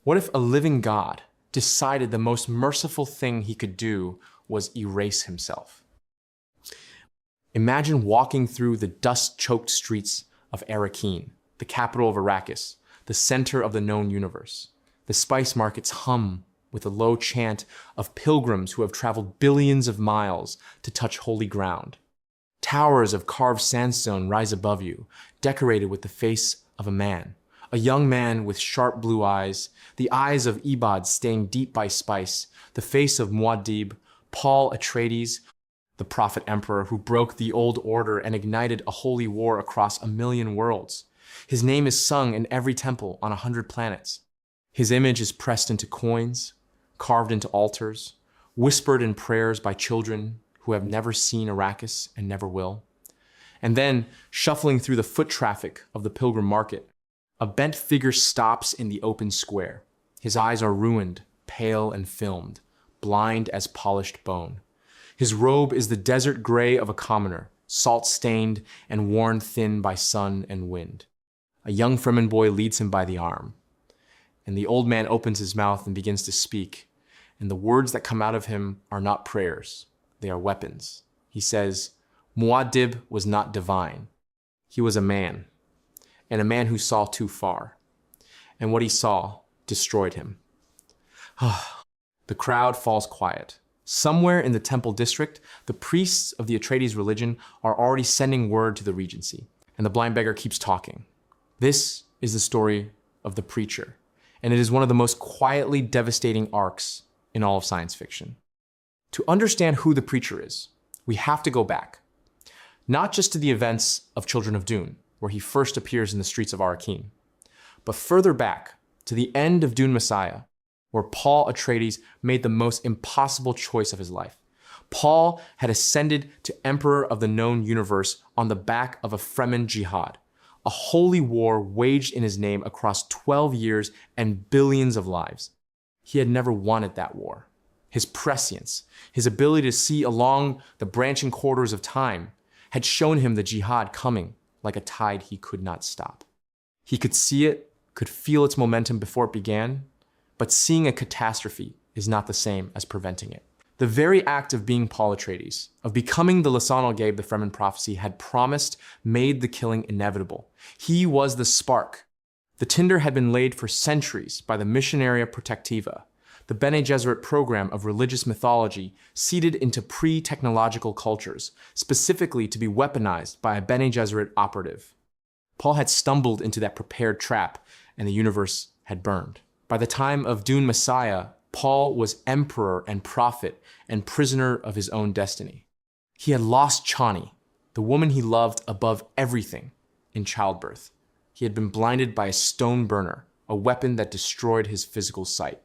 What if a living God decided the most merciful thing he could do was erase himself? Imagine walking through the dust-choked streets of Arrakeen, the capital of Arrakis, the center of the known universe. The spice markets hum with a low chant of pilgrims who have traveled billions of miles to touch holy ground. Towers of carved sandstone rise above you, decorated with the face of a young man with sharp blue eyes, the eyes of Ibad stained deep by spice, the face of Muad'Dib, Paul Atreides, the prophet emperor who broke the old order and ignited a holy war across 1,000,000 worlds. His name is sung in every temple on 100 planets. His image is pressed into coins, carved into altars, whispered in prayers by children who have never seen Arrakis and never will. And then, shuffling through the foot traffic of the pilgrim market, a bent figure stops in the open square. His eyes are ruined, pale and filmed, blind as polished bone. His robe is the desert gray of a commoner, salt-stained and worn thin by sun and wind. A young Fremen boy leads him by the arm, and the old man opens his mouth and begins to speak, and the words that come out of him are not prayers, they are weapons. He says, Muad'Dib was not divine. He was a man, and a man who saw too far. And what he saw destroyed him. The crowd falls quiet. Somewhere in the temple district, the priests of the Atreides religion are already sending word to the Regency, and the blind beggar keeps talking. This is the story of the preacher, and it is one of the most quietly devastating arcs in all of science fiction. To understand who the preacher is, we have to go back, not just to the events of Children of Dune, where he first appears in the streets of Arrakeen, but further back to the end of Dune Messiah, where Paul Atreides made the most impossible choice of his life. Paul had ascended to Emperor of the known universe on the back of a Fremen Jihad, a holy war waged in his name across 12 years and billions of lives. He had never wanted that war. His prescience, his ability to see along the branching corridors of time, had shown him the Jihad coming like a tide he could not stop. He could see it, could feel its momentum before it began, but seeing a catastrophe is not the same as preventing it. The very act of being Paul Atreides, of becoming the Lisan al-Gaib the Fremen prophecy had promised, made the killing inevitable. He was the spark. The tinder had been laid for centuries by the Missionaria Protectiva, the Bene Gesserit program of religious mythology seeded into pre-technological cultures, specifically to be weaponized by a Bene Gesserit operative. Paul had stumbled into that prepared trap, and the universe had burned. By the time of Dune Messiah, Paul was emperor and prophet and prisoner of his own destiny. He had lost Chani, the woman he loved above everything, in childbirth. He had been blinded by a stone burner, a weapon that destroyed his physical sight.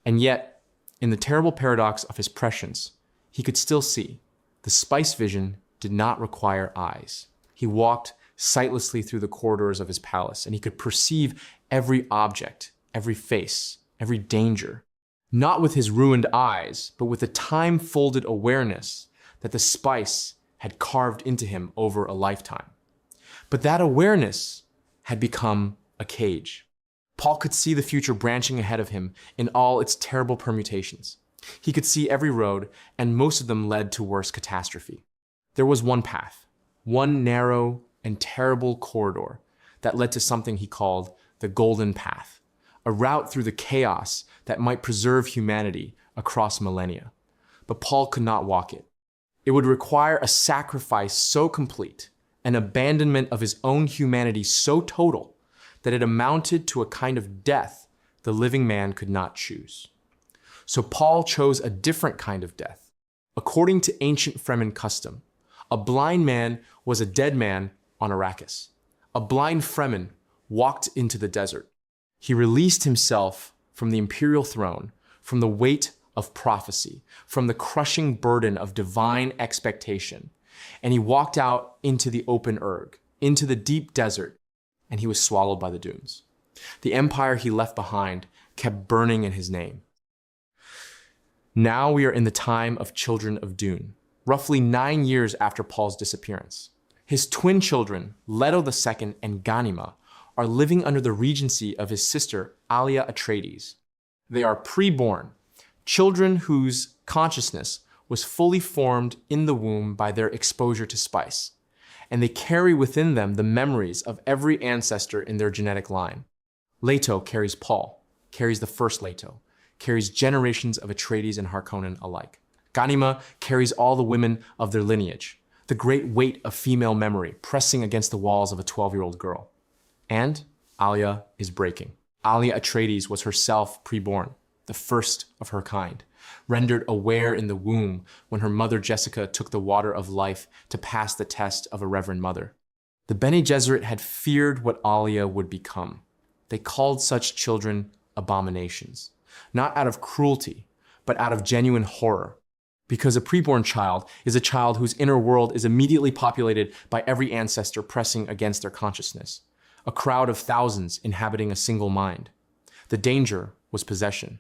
And yet, in the terrible paradox of his prescience, he could still see. The spice vision did not require eyes. He walked sightlessly through the corridors of his palace, and he could perceive every object, every face, every danger, not with his ruined eyes, but with a time-folded awareness that the spice had carved into him over a lifetime. But that awareness had become a cage. Paul could see the future branching ahead of him in all its terrible permutations. He could see every road, and most of them led to worse catastrophe. There was one path, one narrow and terrible corridor that led to something he called the Golden Path, a route through the chaos that might preserve humanity across millennia. But Paul could not walk it. It would require a sacrifice so complete, an abandonment of his own humanity so total, that it amounted to a kind of death the living man could not choose. So Paul chose a different kind of death. According to ancient Fremen custom, a blind man was a dead man on Arrakis. A blind Fremen walked into the desert. He released himself from the imperial throne, from the weight of prophecy, from the crushing burden of divine expectation, and he walked out into the open erg, into the deep desert, and he was swallowed by the dunes. The empire he left behind kept burning in his name. Now we are in the time of Children of Dune, roughly 9 years after Paul's disappearance. His twin children, Leto II and Ganima, are living under the regency of his sister, Alia Atreides. They are preborn, children whose consciousness was fully formed in the womb by their exposure to spice, and they carry within them the memories of every ancestor in their genetic line. Leto carries Paul, carries the first Leto, carries generations of Atreides and Harkonnen alike. Ganima carries all the women of their lineage, the great weight of female memory pressing against the walls of a 12-year-old girl. And Alia is breaking. Alia Atreides was herself preborn, the first of her kind, rendered aware in the womb when her mother Jessica took the water of life to pass the test of a reverend mother. The Bene Gesserit had feared what Alia would become. They called such children abominations, not out of cruelty, but out of genuine horror. Because a preborn child is a child whose inner world is immediately populated by every ancestor pressing against their consciousness, a crowd of thousands inhabiting a single mind. The danger was possession.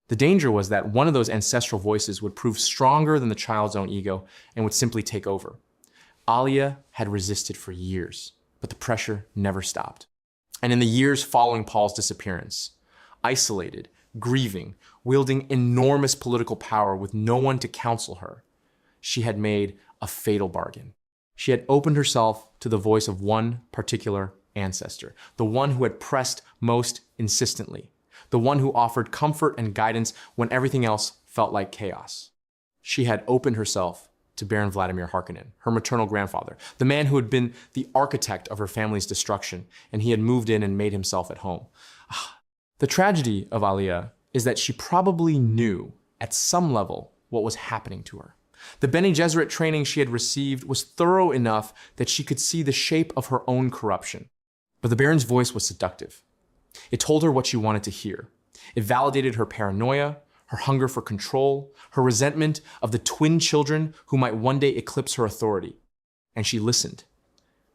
The danger was that one of those ancestral voices would prove stronger than the child's own ego and would simply take over. Alia had resisted for years, but the pressure never stopped. And in the years following Paul's disappearance, isolated, grieving, wielding enormous political power with no one to counsel her, she had made a fatal bargain. She had opened herself to the voice of one particular ancestor, the one who had pressed most insistently, the one who offered comfort and guidance when everything else felt like chaos. She had opened herself to Baron Vladimir Harkonnen, her maternal grandfather, the man who had been the architect of her family's destruction, and he had moved in and made himself at home. The tragedy of Alia is that she probably knew at some level what was happening to her. The Bene Gesserit training she had received was thorough enough that she could see the shape of her own corruption. But the Baron's voice was seductive. It told her what she wanted to hear. It validated her paranoia, her hunger for control, her resentment of the twin children who might one day eclipse her authority. And she listened.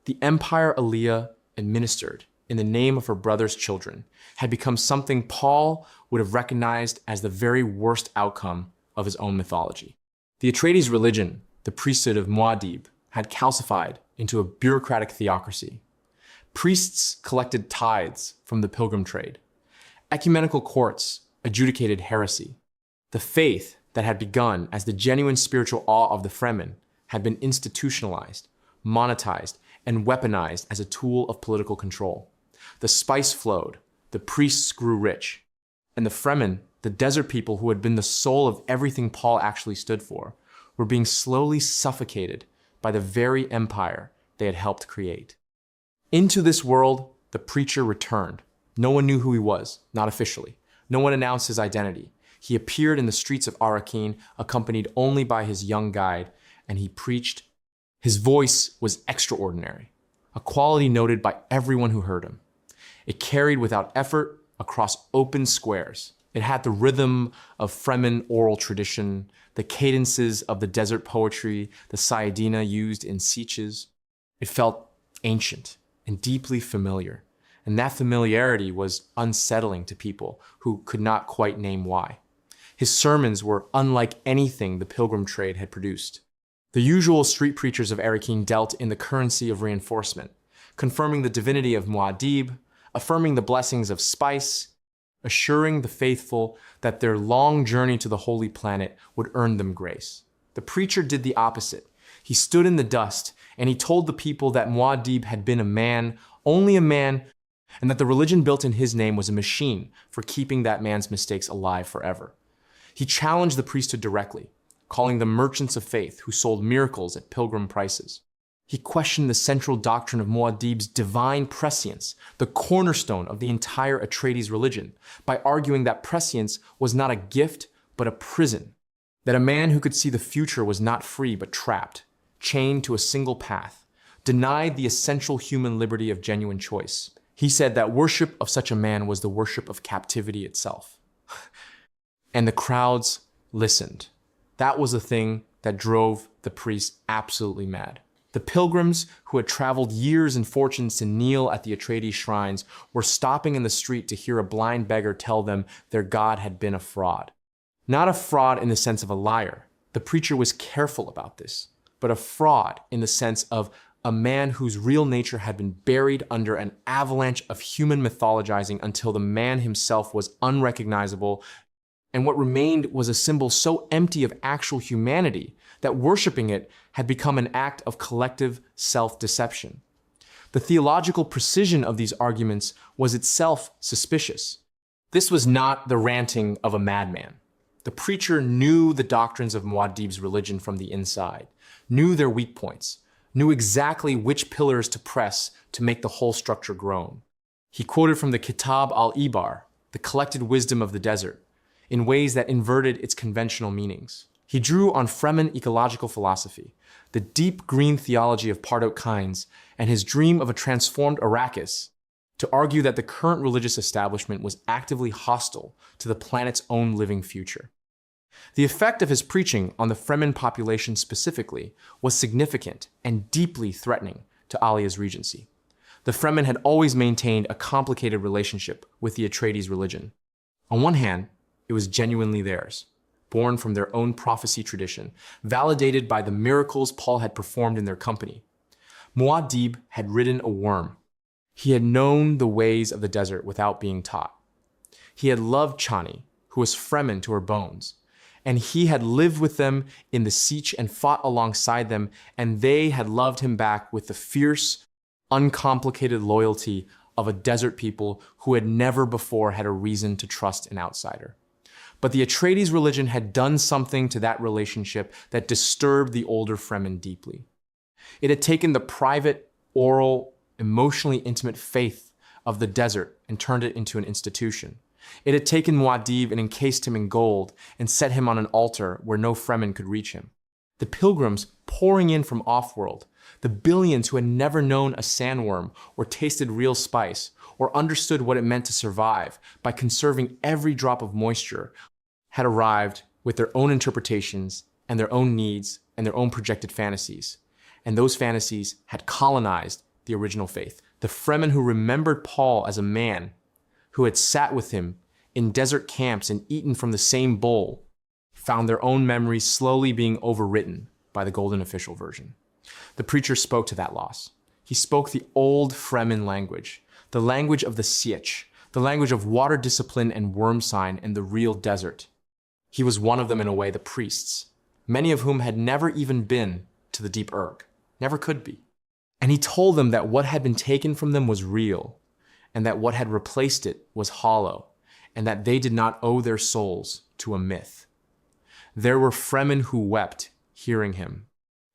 The empire Alia administered in the name of her brother's children had become something Paul would have recognized as the very worst outcome of his own mythology. The Atreides religion, the priesthood of Muad'Dib, had calcified into a bureaucratic theocracy. Priests collected tithes from the pilgrim trade. Ecumenical courts adjudicated heresy. The faith that had begun as the genuine spiritual awe of the Fremen had been institutionalized, monetized, and weaponized as a tool of political control. The spice flowed, the priests grew rich, and the Fremen, the desert people who had been the soul of everything Paul actually stood for, were being slowly suffocated by the very empire they had helped create. Into this world, the preacher returned. No one knew who he was, not officially. No one announced his identity. He appeared in the streets of Arrakeen, accompanied only by his young guide, and he preached. His voice was extraordinary, a quality noted by everyone who heard him. It carried without effort across open squares. It had the rhythm of Fremen oral tradition, the cadences of the desert poetry the Sayadina used in sieges. It felt ancient and deeply familiar, and that familiarity was unsettling to people who could not quite name why. His sermons were unlike anything the pilgrim trade had produced. The usual street preachers of Arrakeen dealt in the currency of reinforcement, confirming the divinity of Muad'Dib, affirming the blessings of spice, assuring the faithful that their long journey to the holy planet would earn them grace. The preacher did the opposite. He stood in the dust and he told the people that Muad'Dib had been a man, only a man, and that the religion built in his name was a machine for keeping that man's mistakes alive forever. He challenged the priesthood directly, calling them merchants of faith who sold miracles at pilgrim prices. He questioned the central doctrine of Muad'Dib's divine prescience, the cornerstone of the entire Atreides religion, by arguing that prescience was not a gift, but a prison, that a man who could see the future was not free, but trapped, chained to a single path, denied the essential human liberty of genuine choice. He said that worship of such a man was the worship of captivity itself. And the crowds listened. That was the thing that drove the priests absolutely mad. The pilgrims who had traveled years and fortunes to kneel at the Atreides shrines were stopping in the street to hear a blind beggar tell them their god had been a fraud. Not a fraud in the sense of a liar. The preacher was careful about this, but a fraud in the sense of a man whose real nature had been buried under an avalanche of human mythologizing until the man himself was unrecognizable, and what remained was a symbol so empty of actual humanity that worshiping it had become an act of collective self-deception. The theological precision of these arguments was itself suspicious. This was not the ranting of a madman. The preacher knew the doctrines of Muad'Dib's religion from the inside, knew their weak points, knew exactly which pillars to press to make the whole structure groan. He quoted from the Kitab al-Ibar, the collected wisdom of the desert, in ways that inverted its conventional meanings. He drew on Fremen ecological philosophy, the deep green theology of part-out kinds, and his dream of a transformed Arrakis to argue that the current religious establishment was actively hostile to the planet's own living future. The effect of his preaching on the Fremen population specifically was significant and deeply threatening to Alia's regency. The Fremen had always maintained a complicated relationship with the Atreides religion. On one hand, it was genuinely theirs, born from their own prophecy tradition, validated by the miracles Paul had performed in their company. Muad'Dib had ridden a worm. He had known the ways of the desert without being taught. He had loved Chani, who was Fremen to her bones, and he had lived with them in the siege and fought alongside them, and they had loved him back with the fierce, uncomplicated loyalty of a desert people who had never before had a reason to trust an outsider. But the Atreides religion had done something to that relationship that disturbed the older Fremen deeply. It had taken the private, oral, emotionally intimate faith of the desert and turned it into an institution. It had taken Muad'Dib and encased him in gold and set him on an altar where no Fremen could reach him. The pilgrims pouring in from off-world, the billions who had never known a sandworm or tasted real spice or understood what it meant to survive by conserving every drop of moisture, had arrived with their own interpretations and their own needs and their own projected fantasies. And those fantasies had colonized the original faith. The Fremen who remembered Paul as a man who had sat with him in desert camps and eaten from the same bowl found their own memories slowly being overwritten by the golden official version. The preacher spoke to that loss. He spoke the old Fremen language, the language of the sietch, the language of water discipline and worm sign and the real desert. He was one of them in a way, the priests, many of whom had never even been to the deep Urg, never could be. And he told them that what had been taken from them was real, and that what had replaced it was hollow, and that they did not owe their souls to a myth. There were Fremen who wept, hearing him.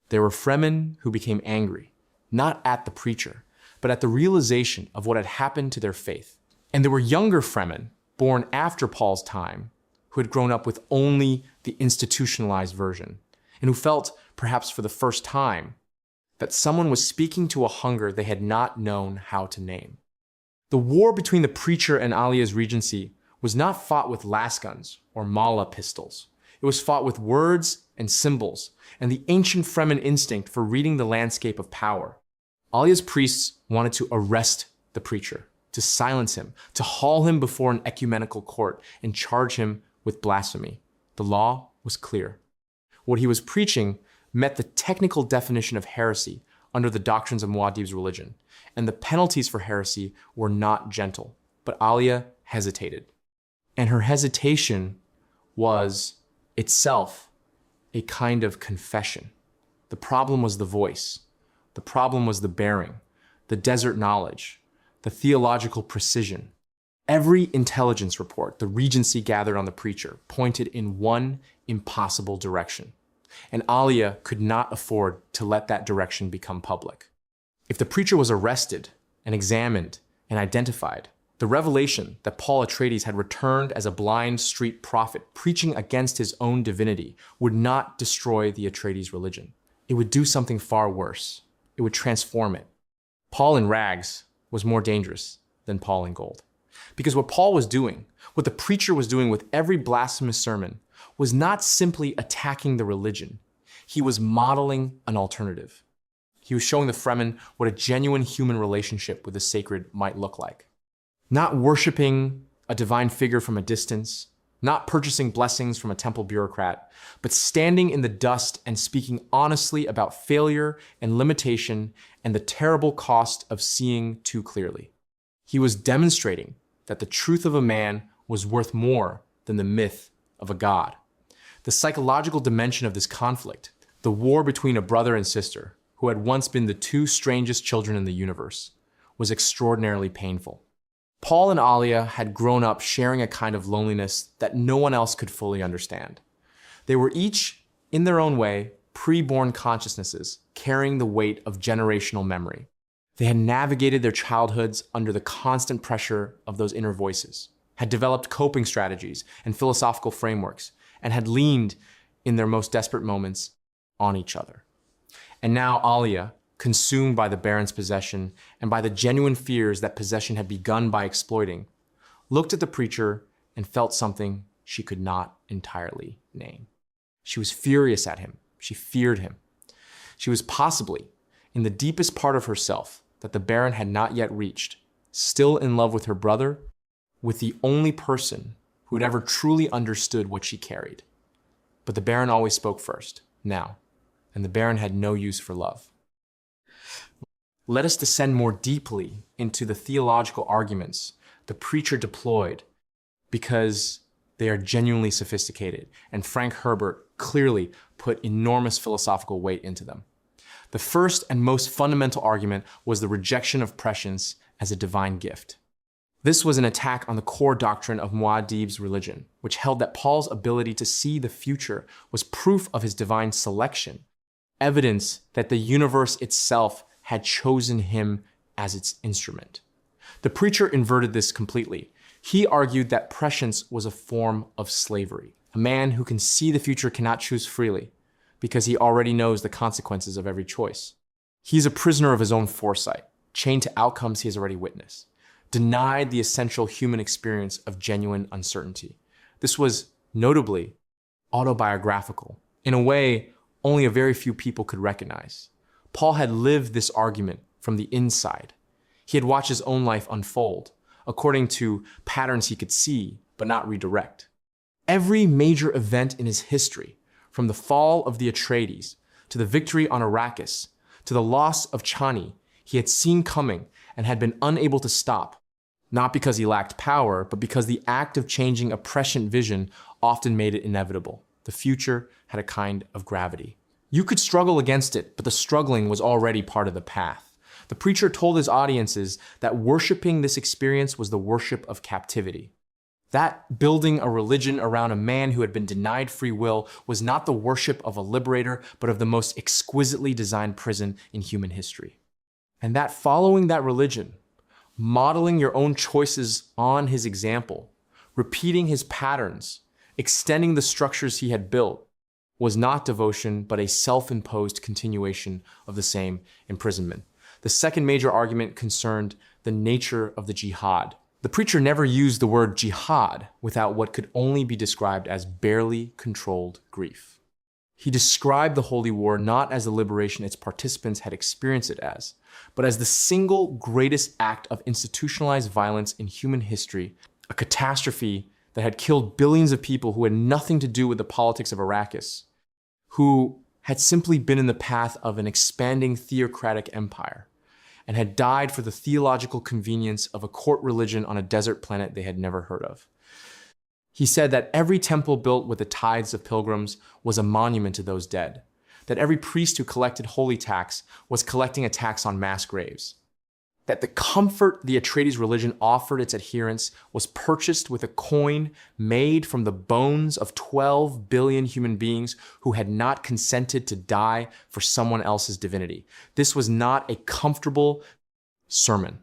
There were Fremen who became angry, not at the preacher, but at the realization of what had happened to their faith. And there were younger Fremen, born after Paul's time, who had grown up with only the institutionalized version, and who felt, perhaps for the first time, that someone was speaking to a hunger they had not known how to name. The war between the preacher and Alia's regency was not fought with lasguns or mala pistols. It was fought with words and symbols and the ancient Fremen instinct for reading the landscape of power. Alia's priests wanted to arrest the preacher, to silence him, to haul him before an ecumenical court and charge him with blasphemy. The law was clear. What he was preaching met the technical definition of heresy under the doctrines of Muad'Dib's religion, and the penalties for heresy were not gentle. But Alia hesitated. And her hesitation was itself a kind of confession. The problem was the voice. The problem was the bearing, the desert knowledge, the theological precision. Every intelligence report the Regency gathered on the preacher pointed in one impossible direction. And Alia could not afford to let that direction become public. If the preacher was arrested and examined and identified, the revelation that Paul Atreides had returned as a blind street prophet preaching against his own divinity would not destroy the Atreides religion. It would do something far worse. It would transform it. Paul in rags was more dangerous than Paul in gold. Because what Paul was doing, what the preacher was doing with every blasphemous sermon, was not simply attacking the religion. He was modeling an alternative. He was showing the Fremen what a genuine human relationship with the sacred might look like. Not worshiping a divine figure from a distance, not purchasing blessings from a temple bureaucrat, but standing in the dust and speaking honestly about failure and limitation and the terrible cost of seeing too clearly. He was demonstrating that the truth of a man was worth more than the myth of a god. The psychological dimension of this conflict, the war between a brother and sister, who had once been the two strangest children in the universe, was extraordinarily painful. Paul and Alia had grown up sharing a kind of loneliness that no one else could fully understand. They were each, in their own way, pre-born consciousnesses carrying the weight of generational memory. They had navigated their childhoods under the constant pressure of those inner voices, had developed coping strategies and philosophical frameworks, and had leaned, in their most desperate moments, on each other. And now Alia, consumed by the Baron's possession and by the genuine fears that possession had begun by exploiting, looked at the preacher and felt something she could not entirely name. She was furious at him. She feared him. She was possibly, in the deepest part of herself that the Baron had not yet reached, still in love with her brother, with the only person who had ever truly understood what she carried. But the Baron always spoke first, now, and the Baron had no use for love. Let us descend more deeply into the theological arguments the preacher deployed, because they are genuinely sophisticated, and Frank Herbert clearly put enormous philosophical weight into them. The first and most fundamental argument was the rejection of prescience as a divine gift. This was an attack on the core doctrine of Muad'Dib's religion, which held that Paul's ability to see the future was proof of his divine selection, evidence that the universe itself had chosen him as its instrument. The preacher inverted this completely. He argued that prescience was a form of slavery. A man who can see the future cannot choose freely, because he already knows the consequences of every choice. He's a prisoner of his own foresight, chained to outcomes he has already witnessed, denied the essential human experience of genuine uncertainty. This was, notably, autobiographical, in a way only a very few people could recognize. Paul had lived this argument from the inside. He had watched his own life unfold, according to patterns he could see but not redirect. Every major event in his history, from the fall of the Atreides, to the victory on Arrakis, to the loss of Chani, he had seen coming and had been unable to stop, not because he lacked power, but because the act of changing a prescient vision often made it inevitable. The future had a kind of gravity. You could struggle against it, but the struggling was already part of the path. The preacher told his audiences that worshiping this experience was the worship of captivity. That building a religion around a man who had been denied free will was not the worship of a liberator, but of the most exquisitely designed prison in human history. And that following that religion, modeling your own choices on his example, repeating his patterns, extending the structures he had built, was not devotion, but a self-imposed continuation of the same imprisonment. The second major argument concerned the nature of the jihad. The preacher never used the word jihad without what could only be described as barely controlled grief. He described the holy war not as the liberation its participants had experienced it as, but as the single greatest act of institutionalized violence in human history, a catastrophe that had killed billions of people who had nothing to do with the politics of Arrakis, who had simply been in the path of an expanding theocratic empire, and had died for the theological convenience of a court religion on a desert planet they had never heard of. He said that every temple built with the tithes of pilgrims was a monument to those dead, that every priest who collected holy tax was collecting a tax on mass graves, that the comfort the Atreides religion offered its adherents was purchased with a coin made from the bones of 12 billion human beings who had not consented to die for someone else's divinity. This was not a comfortable sermon.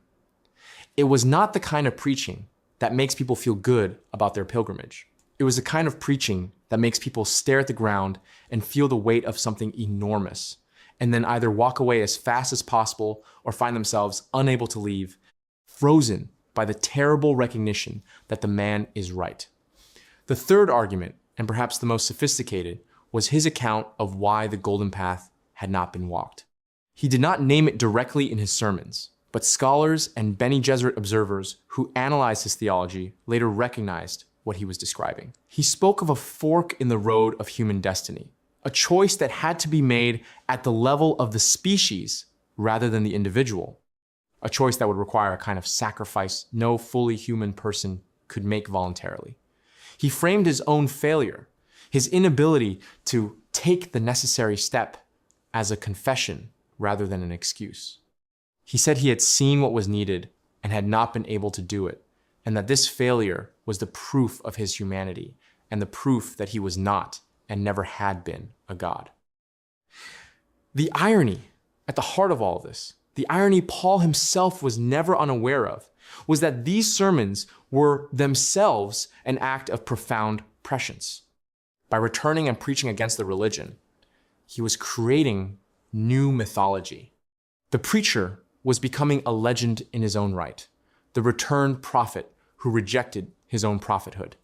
It was not the kind of preaching that makes people feel good about their pilgrimage. It was the kind of preaching that makes people stare at the ground and feel the weight of something enormous, and then either walk away as fast as possible or find themselves unable to leave, frozen by the terrible recognition that the man is right. The third argument, and perhaps the most sophisticated, was his account of why the golden path had not been walked. He did not name it directly in his sermons, but scholars and Bene Gesserit observers who analyzed his theology later recognized what he was describing. He spoke of a fork in the road of human destiny, a choice that had to be made at the level of the species rather than the individual, a choice that would require a kind of sacrifice no fully human person could make voluntarily. He framed his own failure, his inability to take the necessary step, as a confession rather than an excuse. He said he had seen what was needed and had not been able to do it, and that this failure was the proof of his humanity and the proof that he was not and never had been a god. The irony at the heart of all of this, the irony Paul himself was never unaware of, was that these sermons were themselves an act of profound prescience. By returning and preaching against the religion, he was creating new mythology. The preacher was becoming a legend in his own right, the returned prophet who rejected his own prophethood.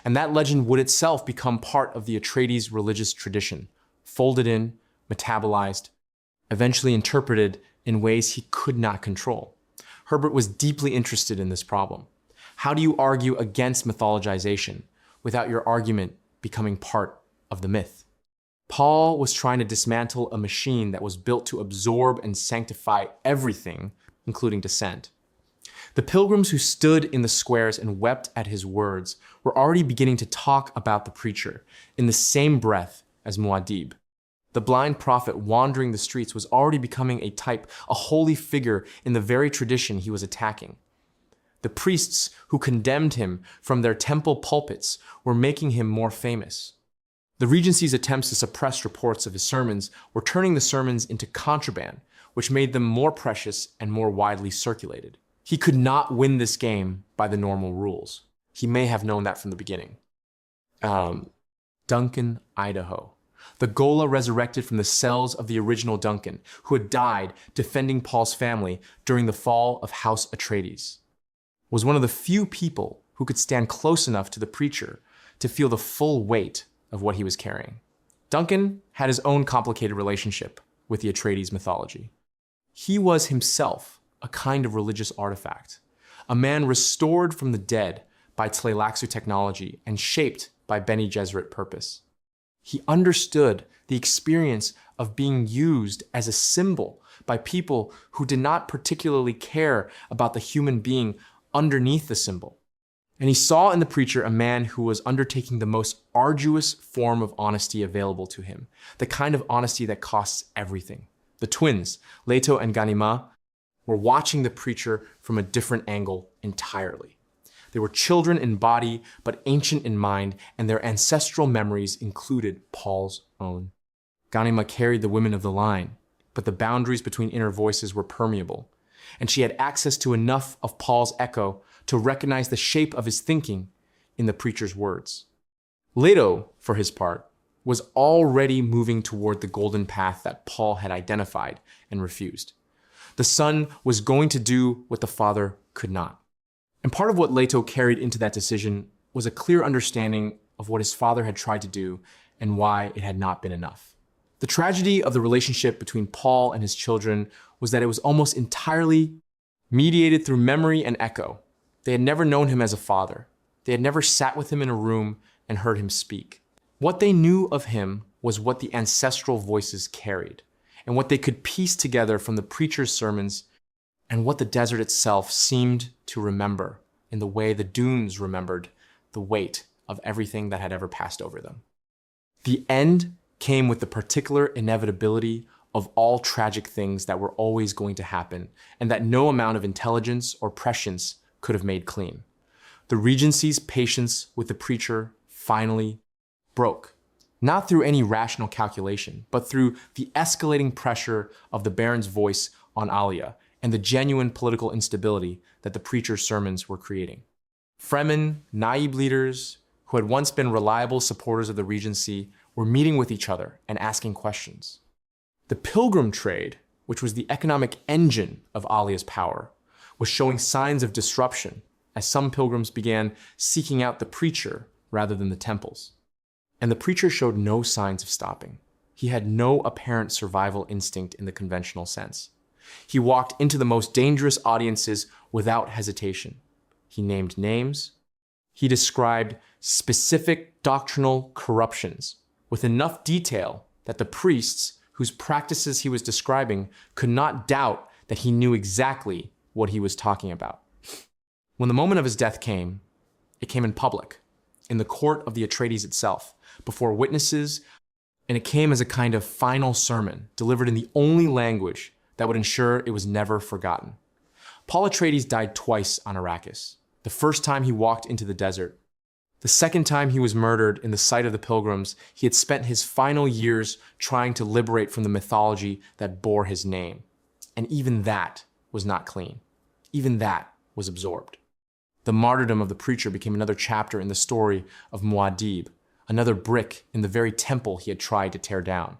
And that legend would itself become part of the Atreides religious tradition, folded in, metabolized, eventually interpreted in ways he could not control. Herbert was deeply interested in this problem. How do you argue against mythologization without your argument becoming part of the myth? Paul was trying to dismantle a machine that was built to absorb and sanctify everything, including dissent. The pilgrims who stood in the squares and wept at his words were already beginning to talk about the preacher in the same breath as Muad'Dib. The blind prophet wandering the streets was already becoming a type, a holy figure in the very tradition he was attacking. The priests who condemned him from their temple pulpits were making him more famous. The Regency's attempts to suppress reports of his sermons were turning the sermons into contraband, which made them more precious and more widely circulated. He could not win this game by the normal rules. He may have known that from the beginning. Duncan, Idaho. The Ghola resurrected from the cells of the original Duncan, who had died defending Paul's family during the fall of House Atreides, was one of the few people who could stand close enough to the preacher to feel the full weight of what he was carrying. Duncan had his own complicated relationship with the Atreides mythology. He was himself a kind of religious artifact, a man restored from the dead by Tleilaxu technology and shaped by Bene Gesserit purpose. He understood the experience of being used as a symbol by people who did not particularly care about the human being underneath the symbol. And he saw in the preacher a man who was undertaking the most arduous form of honesty available to him, the kind of honesty that costs everything. The twins, Leto and Ganima, were watching the preacher from a different angle entirely. They were children in body, but ancient in mind, and their ancestral memories included Paul's own. Ganima carried the women of the line, but the boundaries between inner voices were permeable, and she had access to enough of Paul's echo to recognize the shape of his thinking in the preacher's words. Leto, for his part, was already moving toward the golden path that Paul had identified and refused. The son was going to do what the father could not. And part of what Leto carried into that decision was a clear understanding of what his father had tried to do and why it had not been enough. The tragedy of the relationship between Paul and his children was that it was almost entirely mediated through memory and echo. They had never known him as a father. They had never sat with him in a room and heard him speak. What they knew of him was what the ancestral voices carried, and what they could piece together from the preacher's sermons, and what the desert itself seemed to remember in the way the dunes remembered the weight of everything that had ever passed over them. The end came with the particular inevitability of all tragic things that were always going to happen, and that no amount of intelligence or prescience could have made clean. The Regency's patience with the preacher finally broke, not through any rational calculation, but through the escalating pressure of the Baron's voice on Alia and the genuine political instability that the preacher's sermons were creating. Fremen, Naib leaders who had once been reliable supporters of the Regency were meeting with each other and asking questions. The pilgrim trade, which was the economic engine of Alia's power, was showing signs of disruption as some pilgrims began seeking out the preacher rather than the temples. And the preacher showed no signs of stopping. He had no apparent survival instinct in the conventional sense. He walked into the most dangerous audiences without hesitation. He named names, He described specific doctrinal corruptions with enough detail that the priests whose practices he was describing could not doubt that he knew exactly what he was talking about. When the moment of his death came, it came in public, in the court of the Atreides itself, before witnesses, and it came as a kind of final sermon delivered in the only language that would ensure it was never forgotten. Paul Atreides died twice on Arrakis. The first time he walked into the desert. The second time he was murdered in the sight of the pilgrims, he had spent his final years trying to liberate from the mythology that bore his name. And even that was not clean. Even that was absorbed. The martyrdom of the preacher became another chapter in the story of Muad'Dib, another brick in the very temple he had tried to tear down.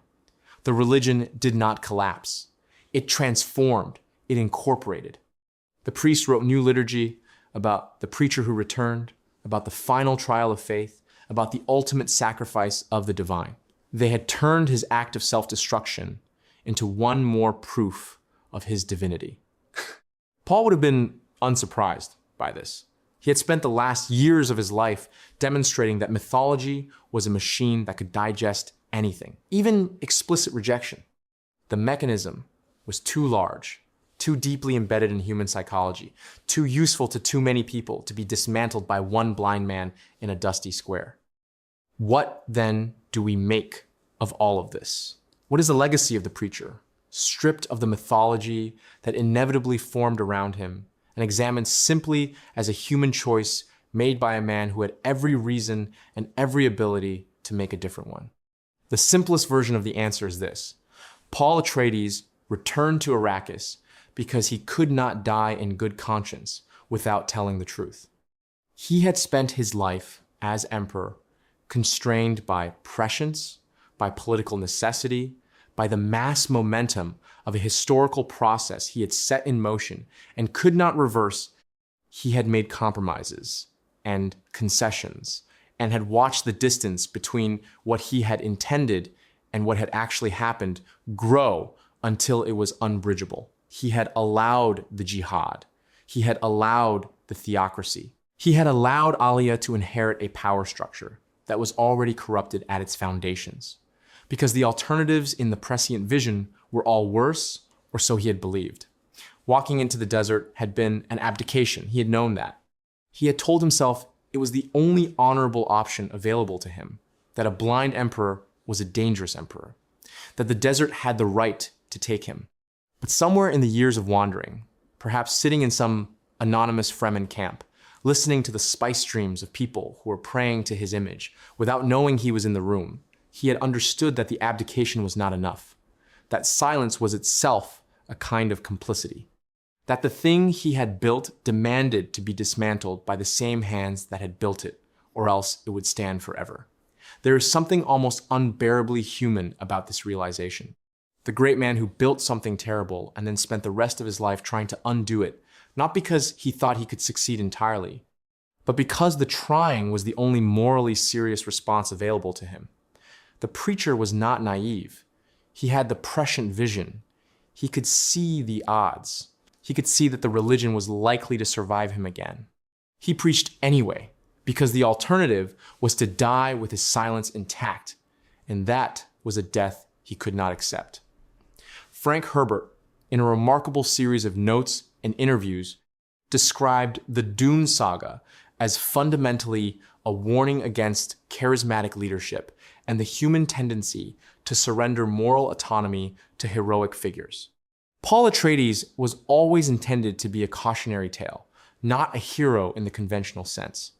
The religion did not collapse. It transformed. It incorporated. The priest wrote new liturgy about the preacher who returned, about the final trial of faith, about the ultimate sacrifice of the divine. They had turned his act of self-destruction into one more proof of his divinity. Paul would have been unsurprised by this. He had spent the last years of his life demonstrating that mythology was a machine that could digest anything, even explicit rejection. The mechanism was too large, too deeply embedded in human psychology, too useful to too many people to be dismantled by one blind man in a dusty square. What then do we make of all of this? What is the legacy of the preacher, stripped of the mythology that inevitably formed around him and examined simply as a human choice made by a man who had every reason and every ability to make a different one? The simplest version of the answer is this: Paul Atreides returned to Arrakis because he could not die in good conscience without telling the truth. He had spent his life as emperor constrained by prescience, by political necessity, by the mass momentum of a historical process he had set in motion and could not reverse. He had made compromises and concessions and had watched the distance between what he had intended and what had actually happened grow until it was unbridgeable. He had allowed the Jihad. He had allowed the theocracy. He had allowed Alia to inherit a power structure that was already corrupted at its foundations, because the alternatives in the prescient vision were all worse, or so he had believed. Walking into the desert had been an abdication. He had known that. He had told himself it was the only honorable option available to him, that a blind emperor was a dangerous emperor, that the desert had the right to take him. But somewhere in the years of wandering, perhaps sitting in some anonymous Fremen camp, listening to the spice streams of people who were praying to his image, without knowing he was in the room, he had understood that the abdication was not enough, that silence was itself a kind of complicity, that the thing he had built demanded to be dismantled by the same hands that had built it, or else it would stand forever. There is something almost unbearably human about this realization. The great man who built something terrible and then spent the rest of his life trying to undo it, not because he thought he could succeed entirely, but because the trying was the only morally serious response available to him. The preacher was not naive. He had the prescient vision. He could see the odds. He could see that the religion was likely to survive him again. He preached anyway, because the alternative was to die with his silence intact, and that was a death he could not accept. Frank Herbert, in a remarkable series of notes and interviews, described the Dune saga as fundamentally a warning against charismatic leadership and the human tendency to surrender moral autonomy to heroic figures. Paul Atreides was always intended to be a cautionary tale, not a hero in the conventional sense.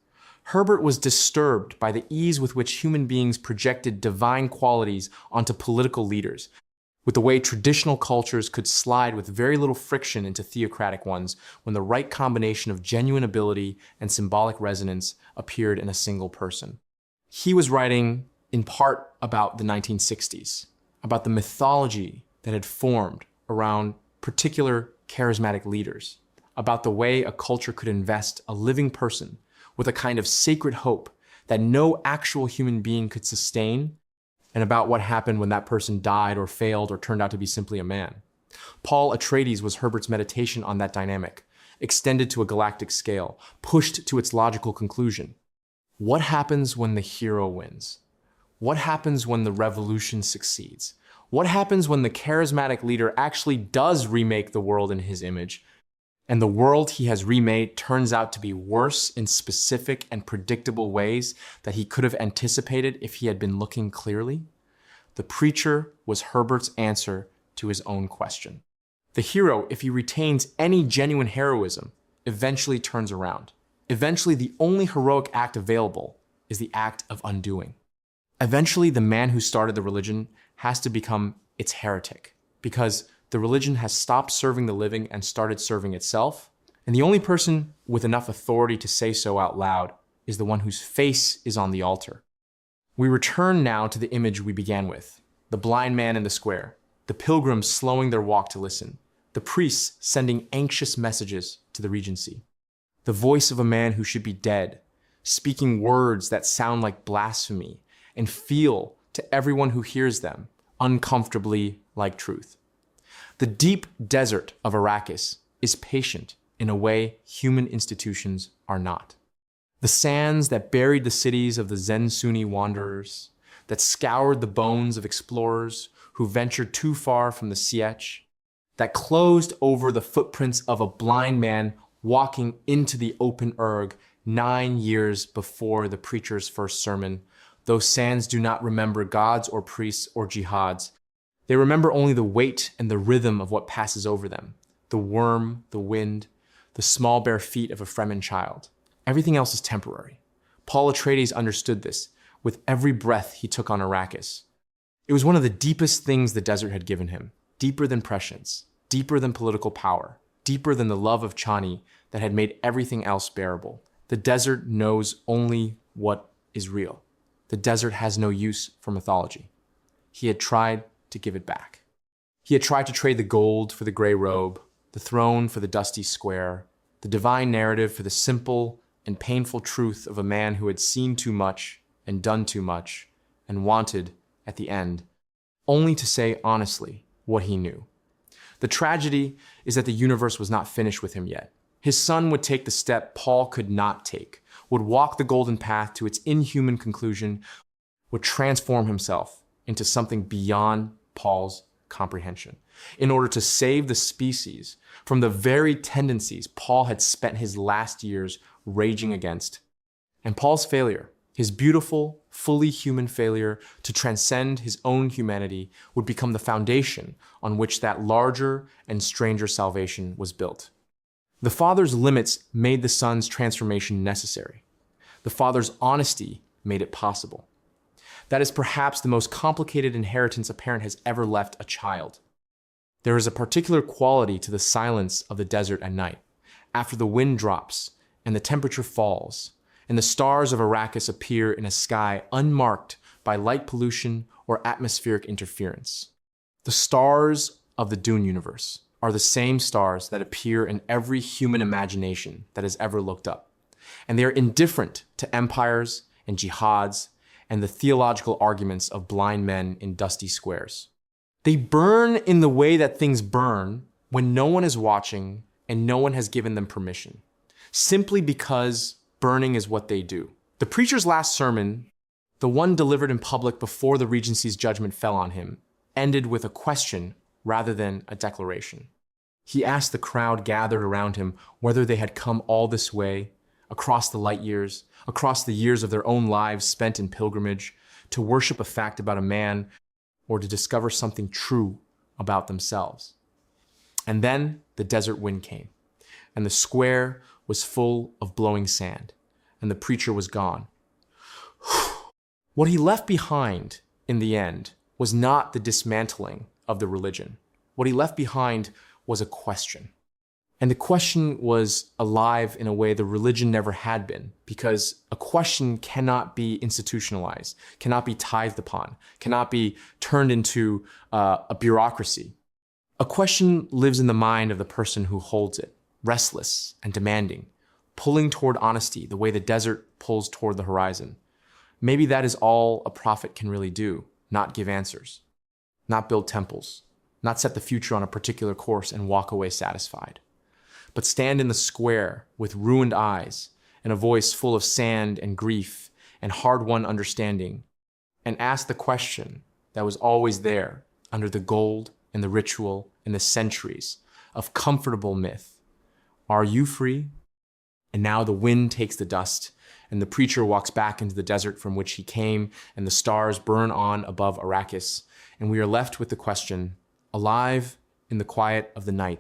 Herbert was disturbed by the ease with which human beings projected divine qualities onto political leaders, with the way traditional cultures could slide with very little friction into theocratic ones when the right combination of genuine ability and symbolic resonance appeared in a single person. He was writing in part about the 1960s, about the mythology that had formed around particular charismatic leaders, about the way a culture could invest a living person with a kind of sacred hope that no actual human being could sustain, and about what happened when that person died or failed or turned out to be simply a man. Paul Atreides was Herbert's meditation on that dynamic, extended to a galactic scale, pushed to its logical conclusion. What happens when the hero wins? What happens when the revolution succeeds? What happens when the charismatic leader actually does remake the world in his image, and the world he has remade turns out to be worse in specific and predictable ways that he could have anticipated if he had been looking clearly? The preacher was Herbert's answer to his own question. The hero, if he retains any genuine heroism, eventually turns around. Eventually, the only heroic act available is the act of undoing. Eventually, the man who started the religion has to become its heretic, because the religion has stopped serving the living and started serving itself, and the only person with enough authority to say so out loud is the one whose face is on the altar. We return now to the image we began with, the blind man in the square, the pilgrims slowing their walk to listen, the priests sending anxious messages to the Regency, the voice of a man who should be dead, speaking words that sound like blasphemy and feel to everyone who hears them uncomfortably like truth. The deep desert of Arrakis is patient in a way human institutions are not. The sands that buried the cities of the Zen-Sunni wanderers, that scoured the bones of explorers who ventured too far from the Sietch, that closed over the footprints of a blind man walking into the open erg 9 years before the preacher's first sermon. Those sands do not remember gods or priests or jihads. They remember only the weight and the rhythm of what passes over them, the worm, the wind, the small bare feet of a Fremen child. Everything else is temporary. Paul Atreides understood this with every breath he took on Arrakis. It was one of the deepest things the desert had given him, deeper than prescience, deeper than political power, deeper than the love of Chani that had made everything else bearable. The desert knows only what is real. The desert has no use for mythology. He had tried to give it back. He had tried to trade the gold for the gray robe, the throne for the dusty square, the divine narrative for the simple and painful truth of a man who had seen too much and done too much and wanted, at the end, only to say honestly what he knew. The tragedy is that the universe was not finished with him yet. His son would take the step Paul could not take, would walk the golden path to its inhuman conclusion, would transform himself into something beyond Paul's comprehension in order to save the species from the very tendencies Paul had spent his last years raging against. And Paul's failure, his beautiful, fully human failure to transcend his own humanity, would become the foundation on which that larger and stranger salvation was built. The Father's limits made the Son's transformation necessary. The Father's honesty made it possible. That is perhaps the most complicated inheritance a parent has ever left a child. There is a particular quality to the silence of the desert at night, after the wind drops and the temperature falls, and the stars of Arrakis appear in a sky unmarked by light pollution or atmospheric interference. The stars of the Dune universe are the same stars that appear in every human imagination that has ever looked up, and they are indifferent to empires and jihads and the theological arguments of blind men in dusty squares. They burn in the way that things burn when no one is watching and no one has given them permission, simply because burning is what they do. The preacher's last sermon, the one delivered in public before the Regency's judgment fell on him, ended with a question rather than a declaration. He asked the crowd gathered around him whether they had come all this way, across the light years, across the years of their own lives spent in pilgrimage, to worship a fact about a man or to discover something true about themselves. And then the desert wind came, and the square was full of blowing sand, and the preacher was gone. What he left behind in the end was not the dismantling of the religion. What he left behind was a question. And the question was alive in a way the religion never had been, because a question cannot be institutionalized, cannot be tithed upon, cannot be turned into a bureaucracy. A question lives in the mind of the person who holds it, restless and demanding, pulling toward honesty the way the desert pulls toward the horizon. Maybe that is all a prophet can really do, not give answers, not build temples, not set the future on a particular course and walk away satisfied, but stand in the square with ruined eyes and a voice full of sand and grief and hard-won understanding, and ask the question that was always there under the gold and the ritual and the centuries of comfortable myth. Are you free? And now the wind takes the dust, and the preacher walks back into the desert from which he came, and the stars burn on above Arrakis, and we are left with the question, alive in the quiet of the night,